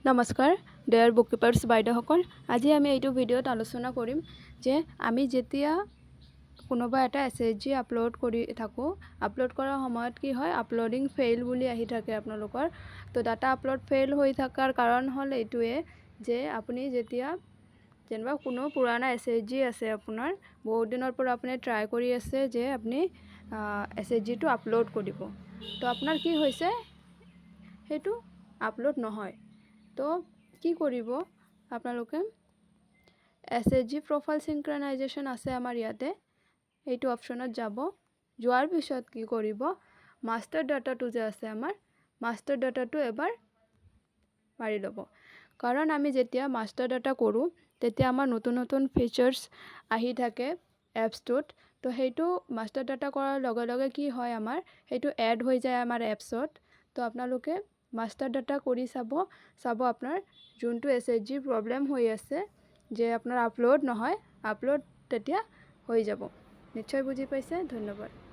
নমস্কাৰ ডিয়াৰ বুককিপাৰ্ছ বাইদেউসকল, আজি আমি এইটো ভিডিঅ'ত আলোচনা কৰিম যে আমি যেতিয়া কোনোবা এটা SHG আপলোড কৰি থাকোঁ, আপলোড কৰাৰ সময়ত কি হয়, আপলোডিং ফেইল বুলি আহি থাকে আপোনালোকৰ। তো ডাটা আপলোড ফেইল হৈ থকাৰ কাৰণ হ'ল এইটোৱে যে আপুনি যেতিয়া যেনিবা কোনো পুৰাণা SHG আছে আপোনাৰ, বহুত দিনৰ পৰা আপুনি ট্ৰাই কৰি আছে যে আপুনি SHGটো আপলোড কৰিব, তো আপোনাৰ কি হৈছে সেইটো আপলোড নহয়। তো কি কৰিব আপোনালোকে, SHG প্ৰফাইল চিনক্ৰনাইজেশ্যন আছে আমাৰ ইয়াতে, এইটো অপশ্যনত যাব। যোৱাৰ পিছত কি কৰিব, মাষ্টাৰ ডাটাটো যে আছে আমাৰ, মাষ্টাৰ ডাটাটো এবাৰ মাৰি ল'ব। কাৰণ আমি যেতিয়া মাষ্টাৰ ডাটা কৰোঁ তেতিয়া আমাৰ নতুন নতুন ফিচাৰ্ছ আহি থাকে এপছটোত। তো সেইটো মাষ্টাৰ ডাটা কৰাৰ লগে লগে কি হয়, আমাৰ সেইটো এড হৈ যায় আমাৰ এপছত। তো আপোনালোকে মাষ্টাৰ ডাটা কৰি চাব আপোনাৰ যোনটো SHG প্ৰব্লেম হৈ আছে যে আপোনাৰ আপলোড নহয়, আপলোড তেতিয়া হৈ যাব। নিশ্চয় বুজি পাইছে, ধন্যবাদ।